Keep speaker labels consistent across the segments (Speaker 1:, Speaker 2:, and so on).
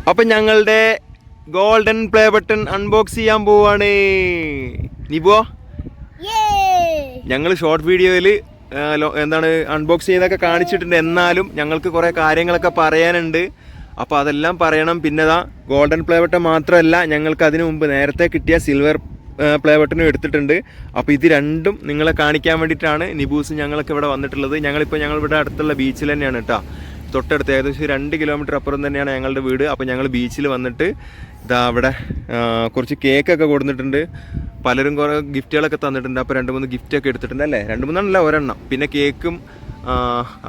Speaker 1: അപ്പൊ ഞങ്ങളുടെ golden play button unbox ചെയ്യാൻ പോവാണ്. നിബോ, ഞങ്ങൾ ഷോർട്ട് വീഡിയോയിൽ എന്താണ് അൺബോക്സ് ചെയ്യുന്നതൊക്കെ കാണിച്ചിട്ടുണ്ട്. എന്നാലും ഞങ്ങൾക്ക് കുറേ കാര്യങ്ങളൊക്കെ പറയാനുണ്ട്. അപ്പോൾ അതെല്ലാം പറയണം. പിന്നെ ഗോൾഡൻ പ്ലേ ബട്ടൺ മാത്രമല്ല, ഞങ്ങൾക്ക് അതിനു മുമ്പ് നേരത്തെ കിട്ടിയ സിൽവർ പ്ലേ ബട്ടണും എടുത്തിട്ടുണ്ട്. അപ്പോൾ ഇത് രണ്ടും നിങ്ങളെ കാണിക്കാൻ വേണ്ടിയിട്ടാണ് നിബൂസ് ഞങ്ങൾക്ക് ഇവിടെ വന്നിട്ടുള്ളത്. ഞങ്ങളിവിടെ അടുത്തുള്ള ബീച്ചിൽ തന്നെയാണ് കേട്ടോ, തൊട്ടടുത്ത് ഏകദേശം 2 കിലോമീറ്റർ അപ്പുറം തന്നെയാണ് ഞങ്ങളുടെ വീട്. അപ്പോൾ ഞങ്ങൾ ബീച്ചിൽ വന്നിട്ട് അവിടെ കുറച്ച് കേക്കൊക്കെ കൊടുത്തിട്ടുണ്ട്. പലരും കുറേ ഗിഫ്റ്റുകളൊക്കെ തന്നിട്ടുണ്ട്. അപ്പോൾ 2-3 ഗിഫ്റ്റൊക്കെ എടുത്തിട്ടുണ്ട് അല്ലേ, 2-3 ഒരെണ്ണം, പിന്നെ കേക്കും.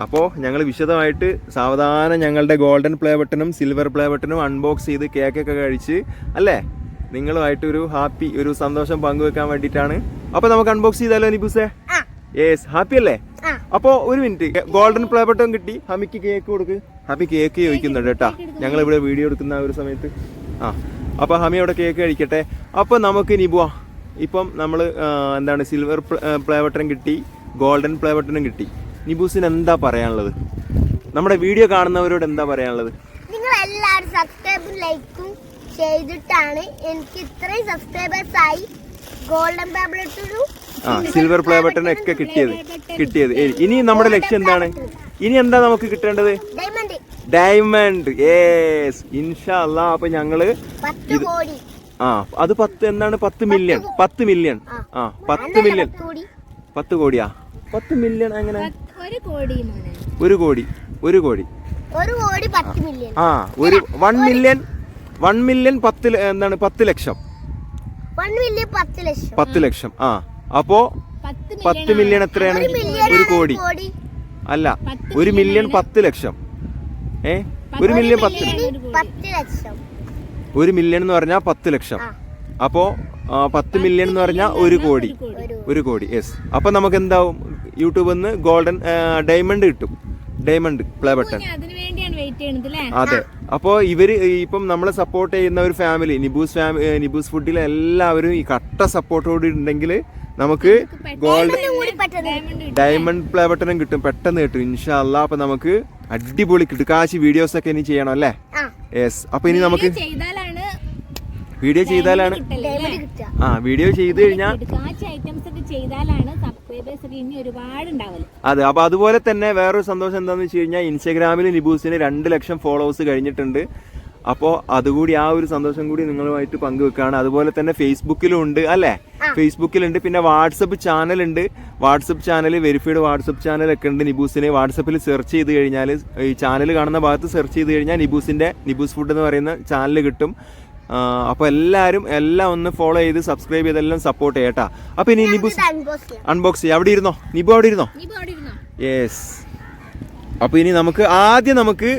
Speaker 1: അപ്പോൾ ഞങ്ങൾ വിശദമായിട്ട് സാവധാനം ഞങ്ങളുടെ ഗോൾഡൻ പ്ലേ ബട്ടണും സിൽവർ പ്ലേ ബട്ടണും അൺബോക്സ് ചെയ്ത് കേക്കൊക്കെ കഴിച്ച് അല്ലേ നിങ്ങളുമായിട്ടൊരു ഒരു സന്തോഷം പങ്കുവെക്കാൻ വേണ്ടിയിട്ടാണ്. അപ്പോൾ നമുക്ക് അൺബോക്സ് ചെയ്താലോ നിബൂസേ? യെസ്, ഹാപ്പി അല്ലേ? അപ്പോൾ ഒരു മിനിറ്റ്, ഗോൾഡൻ പ്ലേ ബട്ടൺ കിട്ടി, ഹമിക്ക് കേക്ക് കൊടുക്ക്. ഹമി കേക്ക് ചോദിക്കുന്നുണ്ട് കേട്ടാ, ഞങ്ങളിവിടെ വീഡിയോ എടുക്കുന്ന ഒരു സമയത്ത്. അപ്പോൾ ഹമി അവിടെ കേക്ക് കഴിക്കട്ടെ. അപ്പോൾ നമുക്ക് നിബുവാ, ഇപ്പം നമ്മൾ എന്താണ് സിൽവർ പ്ലേ ബട്ടൺ കിട്ടി, ഗോൾഡൻ പ്ലേ ബട്ടണും കിട്ടി. നിബൂസിന് എന്താ പറയാനുള്ളത്? നമ്മുടെ വീഡിയോ കാണുന്നവരോട് എന്താ പറയാനുള്ളത്?
Speaker 2: നിങ്ങൾ എല്ലാവരും സബ്സ്ക്രൈബും ലൈക്കും ചെയ്തിട്ടാണ് എനിക്ക് ഇത്രയും സബ്സ്ക്രൈബേഴ്സ് ആയി ഗോൾഡൻ പ്ലേ ബട്ടണും
Speaker 1: സിൽവർ പ്ലേ ബട്ടണും ഒക്കെ കിട്ടിയത്. ഇനി നമ്മുടെ ലക്ഷ്യം എന്താണ്? ഇനി എന്താ നമുക്ക് കിട്ടേണ്ടത്? ഡയമണ്ട്. യെസ്, ഇൻഷാ അല്ലാഹ്. അപ്പൊ ഞങ്ങള് അത് 10 മില്യൺ 10 മില്യൺ 10 മില്യൺ 10 കോടിയാ? 10 മില്യൺ എങ്ങനെ? 1 കോടി 1 മില്യൺ 10 ലക്ഷം 10 ലക്ഷം. അപ്പോ 10 മില്യൺ എത്രയാണ്? 1 കോടി അല്ല, 1 മില്യൺ 10 ലക്ഷം. 1 മില്യൺ 10 ലക്ഷം. 1 മില്യൺ എന്ന് പറഞ്ഞാൽ 10 ലക്ഷം. അപ്പോ 10 മില്യൺ എന്ന് പറഞ്ഞാൽ 1 കോടി. യെസ്. അപ്പൊ നമുക്ക് എന്താവും? യൂട്യൂബിൽ നിന്ന് ഗോൾഡൻ ഡയമണ്ട് കിട്ടും, ഡയമണ്ട് പ്ലേ ബട്ടൺ. അതെ. അപ്പോൾ ഇപ്പം നമ്മളെ സപ്പോർട്ട് ചെയ്യുന്ന ഒരു ഫാമിലി, നിബൂസ് ഫുഡിലെ എല്ലാവരും ഈ കട്ട സപ്പോർട്ടോട് ഉണ്ടെങ്കിൽ നമുക്ക് ഡയമണ്ട് പ്ലേ ബട്ടണും കിട്ടും, പെട്ടെന്ന് കിട്ടും ഇൻഷാ അല്ലാഹ്. അപ്പൊ നമുക്ക് അടിപൊളി കിടുക്കാശി വീഡിയോസ് ഒക്കെ ഇനി ചെയ്യണം അല്ലേ? യെസ്. അപ്പൊ ഇനി നമുക്ക് വീഡിയോ ചെയ്താലാണ് വീഡിയോ ചെയ്ത് കഴിഞ്ഞാൽ അതെ. അപ്പൊ അതുപോലെ തന്നെ വേറൊരു സന്തോഷം എന്താന്ന് വെച്ച് കഴിഞ്ഞാൽ ഇൻസ്റ്റാഗ്രാമിൽ നിബൂസിന് 2 ലക്ഷം ഫോളോവേഴ്സ് കഴിഞ്ഞിട്ടുണ്ട്. അപ്പോൾ അതുകൂടി ആ ഒരു സന്തോഷം കൂടി നിങ്ങളുമായിട്ട് പങ്കുവെക്കാണ്. അതുപോലെ തന്നെ ഫേസ്ബുക്കിലും ഉണ്ട് അല്ലേ? ഫേസ്ബുക്കിലുണ്ട്. പിന്നെ വാട്സപ്പ് ചാനലുണ്ട്. വാട്സപ്പ് ചാനൽ, വെരിഫൈഡ് വാട്സപ്പ് ചാനലൊക്കെ ഉണ്ട് നിബൂസിന്. വാട്സപ്പിൽ സെർച്ച് ചെയ്ത് കഴിഞ്ഞാൽ, ഈ ചാനൽ കാണുന്ന ഭാഗത്ത് സെർച്ച് ചെയ്ത് കഴിഞ്ഞാൽ നിബൂസ് ഫുഡ് എന്ന് പറയുന്ന ചാനൽ കിട്ടും. അപ്പോൾ എല്ലാവരും എല്ലാം ഒന്ന് ഫോളോ ചെയ്ത് സബ്സ്ക്രൈബ് ചെയ്തെല്ലാം സപ്പോർട്ട് ചെയ്യട്ടാ. അപ്പൊ ഇനി നിബൂസ് അൺബോക്സ് ചെയ്യാം. അവിടെ ഇരുന്നോ നിബു, അവിടെ ഇരുന്നോ? യെസ്. അപ്പൊ ഇനി ആദ്യം നമുക്ക്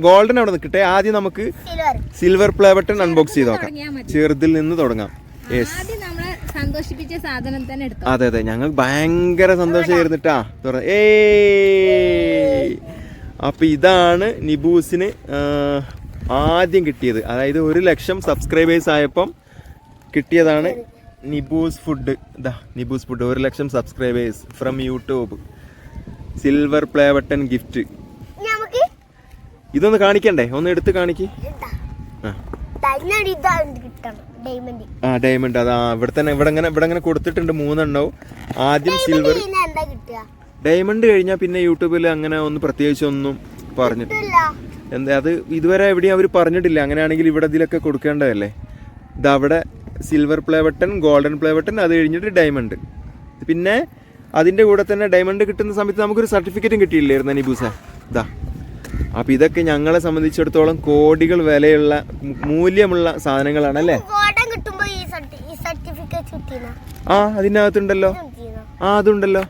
Speaker 1: ഗോൾഡൻ അവിടെ നിൽക്കട്ടെ. ആദ്യം നമുക്ക് സിൽവർ പ്ലേ ബട്ടൺ അൺബോക്സ് ചെയ്ത് നോക്കാം. ചെറുതിൽ നിന്ന് തുടങ്ങാം. യെസ്. അതെ, ഞങ്ങൾ ഭയങ്കര സന്തോഷമായിരുന്നിട്ടാ. അപ്പൊ ഇതാണ് നിബൂസിന് ആദ്യം കിട്ടിയത്. അതായത് 1 ലക്ഷം സബ്സ്ക്രൈബേഴ്സ് ആയപ്പം കിട്ടിയതാണ് Niboos food. Niboos food 1 lakh subscribers from YouTube. Silver play button gift. ഇതൊന്ന് കാണിക്കണ്ടേ? ഒന്ന് എടുത്ത് കാണിക്ക്. ഡയമണ്ട്. അതാ ഇവിടെ ഇങ്ങനെ കൊടുത്തിട്ടുണ്ട് 3 എണ്ണവും. ആദ്യം സിൽവർ. ഡയമണ്ട് കഴിഞ്ഞാൽ പിന്നെ യൂട്യൂബിൽ അങ്ങനെ ഒന്നും പ്രത്യേകിച്ചൊന്നും പറഞ്ഞിട്ടില്ല. അത് ഇതുവരെ എവിടെയും അവർ പറഞ്ഞിട്ടില്ല. അങ്ങനെയാണെങ്കിൽ ഇവിടെ ഇതിലൊക്കെ കൊടുക്കേണ്ടതല്ലേ? ഇതവിടെ silver play button, golden play button, അത് കഴിഞ്ഞിട്ട് ഡയമണ്ട്. പിന്നെ അതിൻ്റെ കൂടെ തന്നെ ഡയമണ്ട് കിട്ടുന്ന സമയത്ത് നമുക്കൊരു സർട്ടിഫിക്കറ്റും കിട്ടിയില്ലായിരുന്നു നിബൂസേ? അപ്പം ഇതൊക്കെ ഞങ്ങളെ സംബന്ധിച്ചിടത്തോളം കോടികൾ വിലയുള്ള മൂല്യമുള്ള സാധനങ്ങളാണ് അല്ലേ? അതിനകത്തുണ്ടല്ലോ. അതുണ്ടല്ലോ.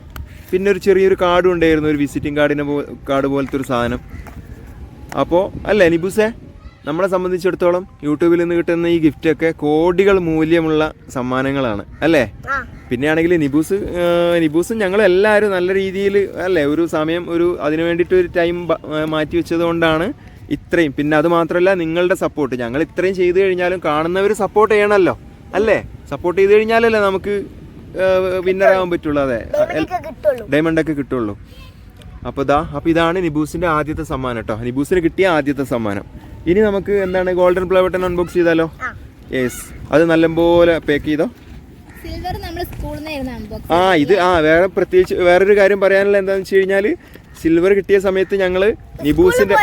Speaker 1: പിന്നെ ഒരു ചെറിയൊരു കാർഡും ഉണ്ടായിരുന്നു, ഒരു വിസിറ്റിംഗ് കാർഡ് പോലത്തെ ഒരു സാധനം. അപ്പോൾ അല്ലേ നിബൂസേ, നമ്മളെ സംബന്ധിച്ചിടത്തോളം യൂട്യൂബിൽ നിന്ന് കിട്ടുന്ന ഈ ഗിഫ്റ്റൊക്കെ കോടികൾ മൂല്യമുള്ള സമ്മാനങ്ങളാണ് അല്ലേ? പിന്നെയാണെങ്കിൽ നിബൂസും ഞങ്ങളെല്ലാവരും നല്ല രീതിയിൽ അല്ലേ ഒരു സമയം അതിനു വേണ്ടിയിട്ട് ഒരു ടൈം മാറ്റി വെച്ചത് കൊണ്ടാണ് ഇത്രയും. പിന്നെ അത് മാത്രമല്ല, നിങ്ങളുടെ സപ്പോർട്ട്, ഞങ്ങൾ ഇത്രയും ചെയ്തു കഴിഞ്ഞാലും കാണുന്നവർ സപ്പോർട്ട് ചെയ്യണമല്ലോ അല്ലേ? സപ്പോർട്ട് ചെയ്ത് കഴിഞ്ഞാലല്ലേ നമുക്ക് വിന്നറാകാൻ പറ്റുള്ളൂ. അതെ, ഡയമണ്ടൊക്കെ കിട്ടുള്ളൂ. അപ്പോൾ ഇതാണ് നിബൂസിൻ്റെ ആദ്യത്തെ സമ്മാനം കേട്ടോ. നിബൂസിന് കിട്ടിയ ആദ്യത്തെ സമ്മാനം. ഇനി നമുക്ക് എന്താണ് ഗോൾഡൻ പ്ലേ ബട്ടൺ അൺബോക്സ് ചെയ്താലോ?
Speaker 2: ആ.
Speaker 1: യെസ്, അത് നല്ലപോലെ പാക്ക് ചെയ്തോ.
Speaker 3: സിൽവർ നമ്മൾ സ്കൂളിൽ നിന്നായിരുന്നു അൺബോക്സ്.
Speaker 1: ഇത് വേറെ പ്രത്യേകിച്ച് വേറൊരു കാര്യം പറയാനുള്ള എന്താണെന്ന് വെച്ച് കഴിഞ്ഞാൽ സിൽവർ കിട്ടിയ സമയത്ത് ഞങ്ങള് നിബൂസിന്റെ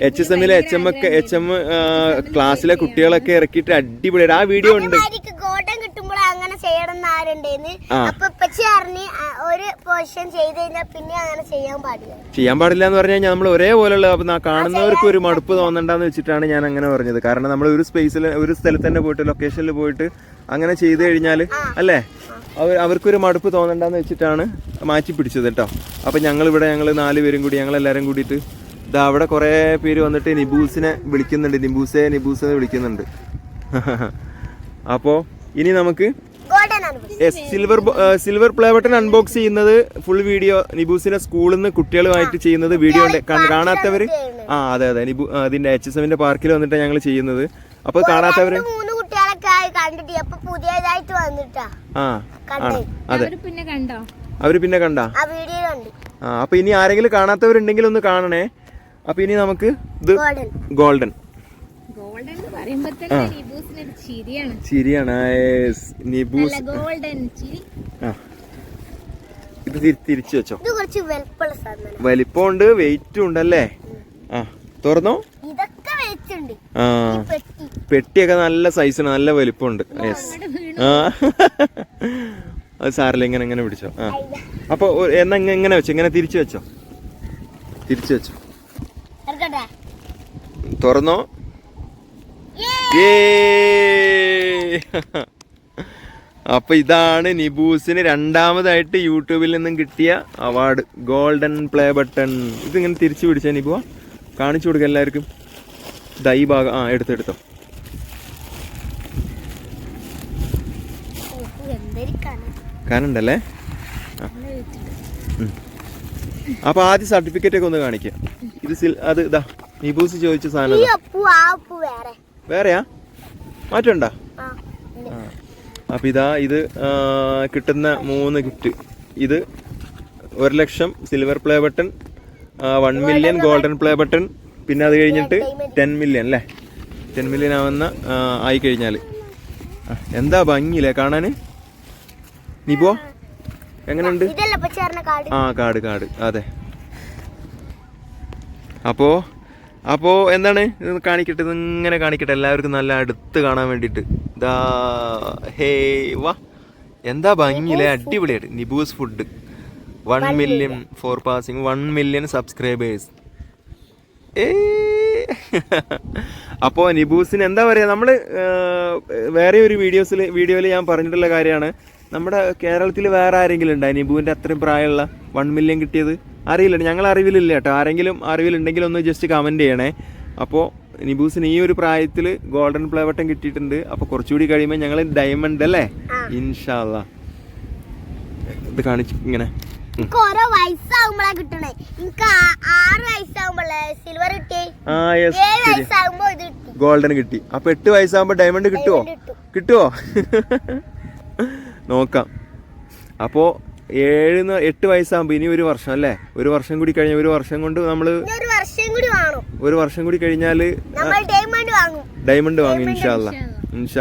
Speaker 1: HSM ക്ലാസ്സിലെ കുട്ടികളൊക്കെ ഇറക്കിയിട്ട് അടിപൊളിയായിട്ട് ആ വീഡിയോ ഉണ്ട്.
Speaker 2: ഗോൾഡൻ കിട്ടുമ്പോൾ അങ്ങനെ ചെയ്യണം ആരുണ്ടെന്ന് അപ്പൊ ഒരു പോർഷൻ ചെയ്ത് കഴിഞ്ഞാൽ പിന്നെ അങ്ങനെ ചെയ്യാൻ പാടില്ല
Speaker 1: എന്ന് പറഞ്ഞാൽ നമ്മൾ ഒരേപോലെയുള്ള കാണുന്നവർക്ക് ഒരു മടുപ്പ് തോന്നണ്ടെന്ന് വെച്ചിട്ടാണ് ഞാൻ അങ്ങനെ പറഞ്ഞത്. കാരണം നമ്മൾ ഒരു സ്ഥലത്ത് തന്നെ പോയിട്ട് ലൊക്കേഷനിൽ പോയിട്ട് അങ്ങനെ ചെയ്തു കഴിഞ്ഞാൽ അല്ലേ അവർക്കൊരു മടുപ്പ് തോന്നണ്ടെന്ന് വെച്ചിട്ടാണ് മാറ്റി പിടിച്ചത് കേട്ടോ. അപ്പം ഞങ്ങൾ 4 പേരും കൂടി ഞങ്ങളെല്ലാവരും കൂടിയിട്ട് ഇതാ അവിടെ കുറേ പേര് വന്നിട്ട് നിബൂസിനെ വിളിക്കുന്നുണ്ട്. നിബൂസെ വിളിക്കുന്നുണ്ട്. അപ്പോൾ ഇനി നമുക്ക് സിൽവർ പ്ലേ ബട്ടൺ അൺബോക്സ് ചെയ്യുന്നത് ഫുൾ വീഡിയോ നിബൂസിനെ സ്കൂളിൽ നിന്ന് കുട്ടികളുമായിട്ട് ചെയ്യുന്നത് വീഡിയോ കാണാത്തവർ അതെ അതിന്റെ HSM പാർക്കിൽ വന്നിട്ടാണ് ഞങ്ങൾ ചെയ്യുന്നത്. അപ്പൊ കാണാത്തവര് അവര് പിന്നെ കണ്ടാ അപ്പൊ ഇനി ആരെങ്കിലും കാണാത്തവരുണ്ടെങ്കിൽ ഒന്ന് കാണണേ. അപ്പൊ ഇനി നമുക്ക് ഇത് ഗോൾഡൻ ചിരിയാണ് ഇത് തിരിച്ചു വെച്ചോ. വലിപ്പമുണ്ട്, വെയിറ്റും ഉണ്ടല്ലേ. തുറന്നോ. പെട്ടിയൊക്കെ നല്ല സൈസാണ്, നല്ല വലിപ്പമുണ്ട്. യെസ്, അത് സാറില്ല, ഇങ്ങനെ പിടിച്ചോ. അപ്പൊ എന്നാ ഇങ്ങനെ വെച്ചോ, ഇങ്ങനെ തിരിച്ചു വെച്ചോ. തുറന്നോ. അപ്പൊ ഇതാണ് നിബൂസിന് രണ്ടാമതായിട്ട് യൂട്യൂബിൽ നിന്നും കിട്ടിയ അവാർഡ്, ഗോൾഡൻ പ്ലേ ബട്ടൺ. ഇതിങ്ങനെ തിരിച്ചു പിടിച്ചാ നിബുവ, കാണിച്ചു കൊടുക്ക എല്ലാവർക്കും. ഈ ഭാഗം എടുത്തോ. കാണണ്ടല്ലേ. അപ്പൊ ആദ്യം സർട്ടിഫിക്കറ്റ് ഒക്കെ ഒന്ന് കാണിക്കാം. ഇത് ഇതാ നിബൂസ് ചോദിച്ച സാധനം. വേറെയാ? മാറ്റണ്ട. അപ്പൊ ഇത് കിട്ടുന്ന 3 ഗിഫ്റ്റ്. ഇത് 1 lakh silver play button, 1 million golden play button, പിന്നെ അത് കഴിഞ്ഞിട്ട് 10 മില്യൺ അല്ലേ. 10 മില്യൺ ആയിക്കഴിഞ്ഞാൽ എന്താ ഭംഗിയില്ലേ കാണാന്. നിബോ എങ്ങനെയുണ്ട്? കാട് അതെ. അപ്പോ എന്താണ് കാണിക്കട്ടെ, ഇങ്ങനെ കാണിക്കട്ടെ എല്ലാവർക്കും നല്ല അടുത്ത് കാണാൻ വേണ്ടിട്ട്. എന്താ ഭംഗിയില്ലേ, അടിപൊളിയായിട്ട്. Niboos food 1 million for passing, 1 million subscribers. അപ്പോൾ നിബൂസിന് എന്താ പറയുക, നമ്മൾ വേറെ ഒരു വീഡിയോയിൽ ഞാൻ പറഞ്ഞിട്ടുള്ള കാര്യമാണ്. നമ്മുടെ കേരളത്തിൽ വേറെ ആരെങ്കിലും ഉണ്ടായി നിബുവിൻ്റെ അത്രയും പ്രായമുള്ള 1 മില്യൺ കിട്ടിയത്? അറിയില്ല, ഞങ്ങൾ അറിവിലില്ല കേട്ടോ. ആരെങ്കിലും അറിവിലുണ്ടെങ്കിൽ ഒന്ന് ജസ്റ്റ് കമൻറ്റ് ചെയ്യണേ. അപ്പോൾ നിബൂസിന് ഈ ഒരു പ്രായത്തിൽ ഗോൾഡൻ പ്ലേ ബട്ടൺ കിട്ടിയിട്ടുണ്ട്. അപ്പോൾ കുറച്ചുകൂടി കഴിയുമ്പോൾ ഞങ്ങൾ ഡയമണ്ട് അല്ലേ, ഇൻഷാ അല്ലാ. ഇത് കാണിച്ചു ഇങ്ങനെ
Speaker 2: ഓരോ വയസ്സാകുമ്പോഴാ കിട്ടണേ. എനിക്ക് 6 വയസ്സാകുമ്പോഴേ സിൽവർ കിട്ടി, 7 വയസ്സാകുമ്പോ ഇത് കിട്ടി,
Speaker 1: ഗോൾഡൻ കിട്ടി. അപ്പൊ 8 വയസ്സാകുമ്പോ ഡയമണ്ട് കിട്ടുവോ? നോക്കാം. അപ്പോ 8 വയസ്സാകുമ്പോ ഇനി 1 വർഷം അല്ലേ, 1 വർഷം കൂടി കഴിഞ്ഞ 1 വർഷം കൊണ്ട് നമ്മള് 1 വർഷം കൂടി കഴിഞ്ഞാല് ഡയമണ്ട് വാങ്ങും ഇൻഷാ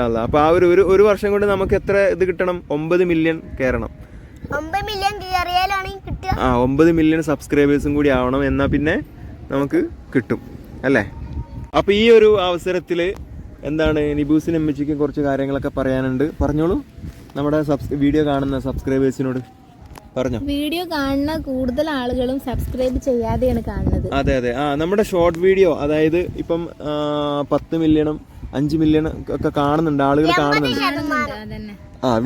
Speaker 1: അല്ലാ. അപ്പൊ ആ ഒരു വർഷം കൊണ്ട് നമുക്ക് എത്ര ഇത് കിട്ടണം? 9 മില്യൺ കയറണം. 9 മില്യൺ സബ്സ്ക്രൈബേഴ്സും കൂടി ആവണം. എന്നാ പിന്നെ നമുക്ക് കിട്ടും അല്ലേ. അപ്പൊ ഈ ഒരു അവസരത്തില് എന്താണ് നിബൂസിന് അമ്മച്ചിക്ക് കുറച്ച് കാര്യങ്ങളൊക്കെ പറയാനുണ്ട്. പറഞ്ഞോളൂ. നമ്മുടെ വീഡിയോ കാണുന്ന സബ്സ്ക്രൈബേഴ്സിനോട് പറഞ്ഞോ.
Speaker 3: വീഡിയോ കാണുന്ന കൂടുതൽ ആളുകളും സബ്സ്ക്രൈബ് ചെയ്യാതെയാണ് കാണുന്നത്.
Speaker 1: അതെ. നമ്മുടെ ഷോർട്ട് വീഡിയോ, അതായത് ഇപ്പം 10 മില്യണും 5 മില്യൺ ഒക്കെ കാണുന്നുണ്ട്, ആളുകൾ കാണുന്നുണ്ട്.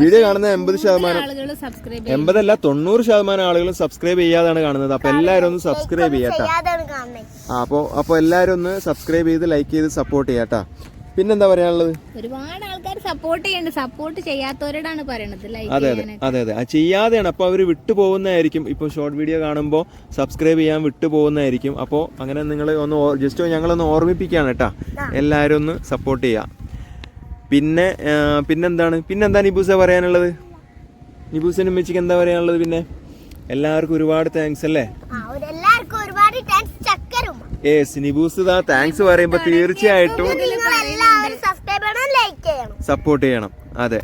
Speaker 1: വീഡിയോ കാണുന്ന 80%, 80% 90% ആളുകളും സബ്സ്ക്രൈബ് ചെയ്യാതാണ് കാണുന്നത്. അപ്പൊ എല്ലാവരും ഒന്ന് സബ്സ്ക്രൈബ് ചെയ്യാട്ടാ. അപ്പൊ എല്ലാവരും ഒന്ന് സബ്സ്ക്രൈബ് ചെയ്ത് ലൈക്ക് ചെയ്ത് സപ്പോർട്ട് ചെയ്യാട്ടാ. പിന്നെന്താ പറയാനുള്ളത്?
Speaker 3: ഒരുപാട് ആൾക്കാർ സപ്പോർട്ട് ചെയ്യുന്നുണ്ട്, സപ്പോർട്ട് ചെയ്യാത്തവരോടാണ് പറയണത്.
Speaker 1: അതെ ചെയ്യാതെയാണ്. അപ്പൊ അവര് വിട്ടുപോകുന്നതായിരിക്കും. ഇപ്പൊ ഷോർട്ട് വീഡിയോ കാണുമ്പോൾ സബ്സ്ക്രൈബ് ചെയ്യാൻ വിട്ടുപോകുന്നതായിരിക്കും. അപ്പോൾ അങ്ങനെ നിങ്ങൾ ഒന്ന് ജസ്റ്റ് ഞങ്ങളൊന്ന് ഓർമ്മിപ്പിക്കുകയാണ് കേട്ടാ, എല്ലാവരും ഒന്ന് സപ്പോർട്ട് ചെയ്യാം. പിന്നെന്താ നിബൂസ പറയാനുള്ളത്? നിബൂസിനും അമ്മച്ചിക്ക് എന്താ പറയാനുള്ളത്? പിന്നെ എല്ലാവർക്കും ഒരുപാട് താങ്ക്സ് അല്ലേ. നിബൂസ് താങ്ക്സ് പറയുമ്പോ തീർച്ചയായിട്ടും
Speaker 2: നിങ്ങൾ എല്ലാവരും സബ്സ്ക്രൈബ് ചെയ്യണം, ലൈക്ക് ചെയ്യണം.
Speaker 1: സപ്പോർട്ട് ചെയ്യണം. അതെ,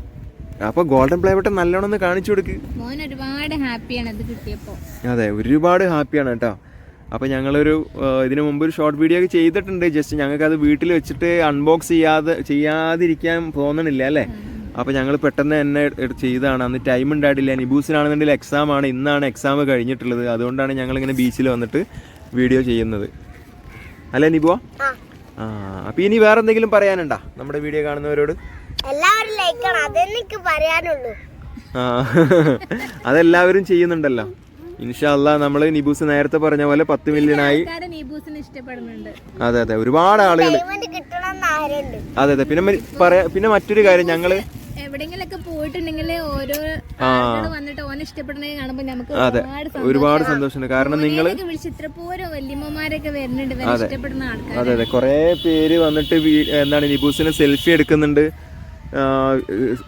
Speaker 1: അപ്പൊ ഗോൾഡൻ പ്ലേ ബട്ടൺ നല്ലോണം ഒന്ന് കാണിച്ചു കൊടുക്ക്.
Speaker 3: മോൻ ഒരുപാട് ഹാപ്പിയാണ് ഇത് കിട്ടിയപ്പോ.
Speaker 1: അതെ, ഒരുപാട് ഹാപ്പിയാണ് കേട്ടോ. അപ്പോൾ ഞങ്ങളൊരു ഇതിനു മുമ്പ് ഒരു ഷോർട്ട് വീഡിയോ ഒക്കെ ചെയ്തിട്ടുണ്ട്. ജസ്റ്റ് ഞങ്ങൾക്ക് അത് വീട്ടിൽ വെച്ചിട്ട് അൺബോക്സ് ചെയ്യാതിരിക്കാൻ തോന്നണില്ല അല്ലേ. അപ്പോൾ ഞങ്ങൾ പെട്ടെന്ന് തന്നെ ചെയ്തതാണ്. അന്ന് ടൈം ഉണ്ടായിട്ടില്ല. നിബൂസിനാണെന്നുണ്ടെങ്കിൽ എക്സാം ആണ്. ഇന്നാണ് എക്സാം കഴിഞ്ഞിട്ടുള്ളത്. അതുകൊണ്ടാണ് ഞങ്ങളിങ്ങനെ ബീച്ചിൽ വന്നിട്ട് വീഡിയോ ചെയ്യുന്നത് അല്ലേ നിബുവ? ആ, അപ്പോൾ ഇനി വേറെ എന്തെങ്കിലും പറയാനുണ്ടോ നമ്മുടെ വീഡിയോ കാണുന്നവരോട്?
Speaker 2: എല്ലാവരും ലൈക്ക് ചെയ്യണം, അതെനിക്ക് പറയാനുള്ളൂ.
Speaker 1: ആ, അതെല്ലാവരും ചെയ്യുന്നുണ്ടല്ലോ. ഇൻഷാ അല്ലാ നമ്മള് നിബൂസ് നേരത്തെ പറഞ്ഞ പോലെ 10 മില്യണായി. അതെ അതെ, ഒരുപാട് ആളുകൾ. അതെ അതെ, പിന്നെ മറ്റൊരു കാര്യം, ഞങ്ങള്
Speaker 3: എവിടെങ്കിലൊക്കെ പോയിട്ടുണ്ടെങ്കിൽ ഓരോ വന്നിട്ട് ഓനെ ഇഷ്ടപ്പെടുന്നത് കാണുമ്പോൾ നമുക്ക്
Speaker 1: ഒരുപാട് സന്തോഷമുണ്ട്. കാരണം നിങ്ങൾ
Speaker 3: വിളിച്ചിത്രപ്പോരോ വല്യമ്മമാരൊക്കെ വരുന്നുണ്ട് ഇഷ്ടപ്പെടുന്ന ആൾക്കാർ.
Speaker 1: അതെ അതെ, കുറെ പേര് വന്നിട്ട് എന്താണ് നിബൂസിന് സെൽഫി എടുക്കുന്നുണ്ട്.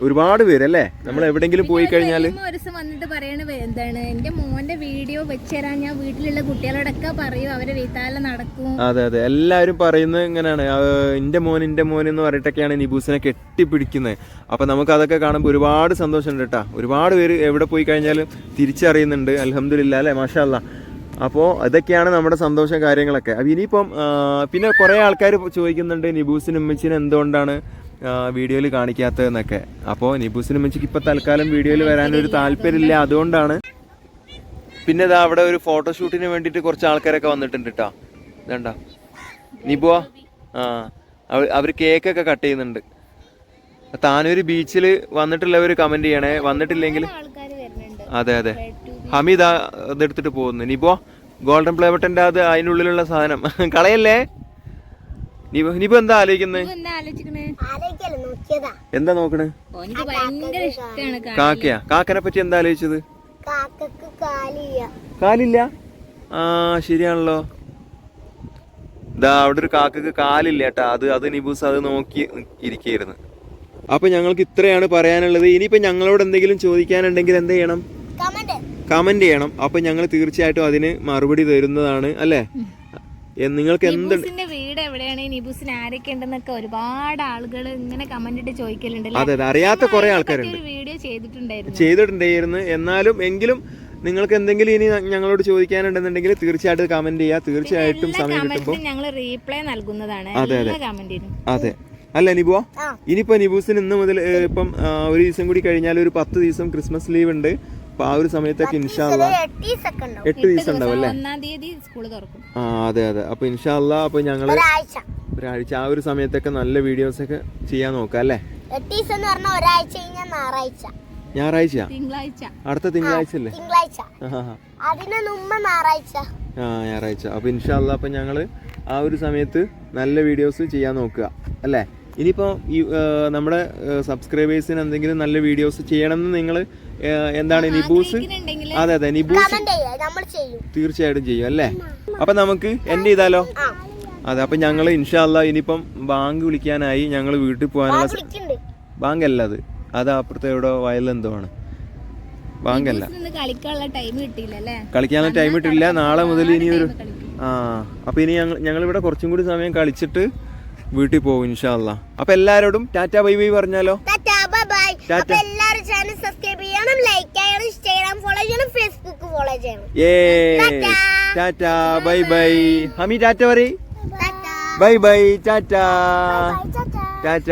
Speaker 1: ഒരുപാട് പേരല്ലേ. നമ്മൾ എവിടെങ്കിലും പോയി കഴിഞ്ഞാൽ
Speaker 3: വന്നിട്ട് പറയണ എന്താണ്, എന്റെ മോന്റെ വീഡിയോ വെച്ചുതരാൻ ഞാൻ വീട്ടിലുള്ള കുട്ടികളോടൊക്കെ പറയും, അവരെ വീട്ടാലെ നടക്കും.
Speaker 1: അതെ അതെ, എല്ലാവരും പറയുന്നത് ഇങ്ങനെയാണ്, എന്റെ മോൻ എന്ന് പറഞ്ഞിട്ടൊക്കെയാണ് നിബൂസിനെ കെട്ടിപ്പിടിക്കുന്നത്. അപ്പൊ നമുക്ക് അതൊക്കെ കാണുമ്പോൾ ഒരുപാട് സന്തോഷമുണ്ട് കേട്ടോ. ഒരുപാട് പേര് എവിടെ പോയി കഴിഞ്ഞാലും തിരിച്ചറിയുന്നുണ്ട്. അൽഹംദുലില്ലാ അല്ലേ, മാഷാ അല്ലാ. അപ്പോൾ അതൊക്കെയാണ് നമ്മുടെ സന്തോഷം കാര്യങ്ങളൊക്കെ. അപ്പം ഇനിയിപ്പം പിന്നെ കുറേ ആൾക്കാർ ചോദിക്കുന്നുണ്ട് നിബൂസിനും ഉമ്മച്ചിനും എന്തുകൊണ്ടാണ് വീഡിയോയിൽ കാണിക്കാത്തതെന്നൊക്കെ. അപ്പോൾ നിബൂസിനും ഉമ്മച്ചിക്ക് ഇപ്പോൾ തൽക്കാലം വീഡിയോയിൽ വരാനൊരു താല്പര്യമില്ല, അതുകൊണ്ടാണ്. പിന്നെ ഇതാ അവിടെ ഒരു ഫോട്ടോഷൂട്ടിന് വേണ്ടിയിട്ട് കുറച്ച് ആൾക്കാരൊക്കെ വന്നിട്ടുണ്ട് കേട്ടോ. ഇതണ്ട നിബുവാ, അവർ കേക്കൊക്കെ കട്ട് ചെയ്യുന്നുണ്ട്. താനൊരു ബീച്ചിൽ വന്നിട്ടുള്ളവർ കമന്റ് ചെയ്യണേ, വന്നിട്ടില്ലെങ്കിൽ. അതെ അതെ, ഹമീദ് അതെടുത്തിട്ട് പോകുന്നു. നിബോ ഗോൾഡൻ പ്ലേ ബട്ടന്റെ അത് അതിനുള്ളിലുള്ള സാധനം കളയല്ലേ. നിബോ എന്താ ആലോചിക്കുന്നത്? എന്താ നോക്കണേ? കാക്കയാ? കാക്കനെ പറ്റി എന്താ ആലോചിച്ചത്? കാലില്ല? ആ ശരിയാണല്ലോ. ഇതാ അവിടെ ഒരു കാക്കക്ക് കാലില്ല കേട്ടാ. അത് നിബൂസ് അത് നോക്കി ഇരിക്കുകയായിരുന്നു. അപ്പൊ ഞങ്ങൾക്ക് ഇത്രയാണ് പറയാനുള്ളത്. ഇനിയിപ്പോ ഞങ്ങളോട് എന്തെങ്കിലും ചോദിക്കാനുണ്ടെങ്കിൽ എന്ത് ചെയ്യണം? കമന്റ് ചെയ്യണം. അപ്പൊ ഞങ്ങൾ തീർച്ചയായിട്ടും അതിന് മറുപടി തരുന്നതാണ് അല്ലേ. നിങ്ങൾക്ക് എന്ത്
Speaker 3: വീട് എവിടെയാണ്, നിബൂസിന് ആരൊക്കെ ഉണ്ടെന്നൊക്കെ ഒരുപാട് ആളുകൾ ഇങ്ങനെ കമന്റ് ഇട്ട് ചോദിക്കലുണ്ട്.
Speaker 1: അതെ, അറിയാത്ത കുറെ ആൾക്കാരുണ്ട്.
Speaker 3: വീഡിയോ
Speaker 1: ചെയ്തിട്ടുണ്ടായിരുന്നു. എങ്കിലും നിങ്ങൾക്ക് എന്തെങ്കിലും ഇനി ഞങ്ങളോട് ചോദിക്കാനുണ്ടെന്നുണ്ടെങ്കിൽ തീർച്ചയായിട്ടും കമന്റ് ചെയ്യുക. തീർച്ചയായിട്ടും സമയം കിട്ടുമ്പോൾ
Speaker 3: ഞങ്ങൾ റീപ്ലൈ നൽകുന്നതാണ്.
Speaker 1: അതെ അതെ അതെ, അല്ല നിബുവ? ഇനിയിപ്പോ നിബൂസിന് ഇന്ന് മുതൽ ഇപ്പം ഒരു ദിവസം കൂടി കഴിഞ്ഞാൽ ഒരു 10 ദിവസം ക്രിസ്മസ് ലീവ് ഉണ്ട്. അപ്പൊ ആ ഒരു സമയത്തൊക്കെ ഇൻഷാ അല്ലാ 8 ദിവസം ഉണ്ടാവും അല്ലേ.
Speaker 3: 1-ാം തീയതി സ്കൂൾ തുറക്കും.
Speaker 1: അതെ അതെ, അപ്പൊ ഇൻഷാ അല്ലാ അപ്പൊ ഞങ്ങള് ഒരാഴ്ച ആ ഒരു സമയത്തൊക്കെ നല്ല വീഡിയോസ് ഒക്കെ ചെയ്യാൻ നോക്കാം അല്ലേ. ഞായറാഴ്ച? അടുത്ത തിങ്കളാഴ്ച അല്ലേ? ഞായറാഴ്ച. അപ്പൊ ഇൻഷാ അല്ലാ അപ്പൊ ഞങ്ങള് ആ ഒരു സമയത്ത് നല്ല വീഡിയോസ് ചെയ്യാൻ നോക്കുക അല്ലേ. ഇനിയിപ്പോൾ ഈ നമ്മുടെ സബ്സ്ക്രൈബേഴ്സിന് എന്തെങ്കിലും നല്ല വീഡിയോസ് ചെയ്യണമെന്ന് നിങ്ങൾ എന്താണ് നിബൂസ്? അതെ അതെ, നിബൂസ് തീർച്ചയായിട്ടും ചെയ്യും അല്ലേ. അപ്പം നമുക്ക് എൻഡ് ചെയ്താലോ? അതെ, അപ്പം ഞങ്ങൾ ഇൻഷാ അല്ലാ ഇനിയിപ്പം ബാങ്ക് വിളിക്കാനായി. ഞങ്ങൾ വീട്ടിൽ പോകാനുള്ള ബാങ്ക് അല്ല അത് അപ്പുറത്തെ എവിടെ വയലെന്തോ ആണ്. ബാങ്കല്ല, കളിക്കാനുള്ള ടൈം കിട്ടില്ല. നാളെ മുതൽ ഇനി ഒരു അപ്പം ഇനി ഞങ്ങളിവിടെ കുറച്ചും കൂടി സമയം കളിച്ചിട്ട് വീട്ടിൽ പോകും ഇൻഷാ അല്ലാ. അപ്പൊ എല്ലാരോടും ടാറ്റ ബൈ ബൈ പറഞ്ഞാലോ?
Speaker 2: എല്ലാവരും ചാനൽ സബ്സ്ക്രൈബ് ചെയ്യണം, ലൈക്ക് ചെയ്യണം, ഇൻസ്റ്റാഗ്രാം ഫോളോ ചെയ്യണം, ഫേസ്ബുക്ക് ഫോളോ ചെയ്യണം.
Speaker 1: Tata bye bye. ഹമി ടാറ്റ പറയ്. Bye bye, tata Tata.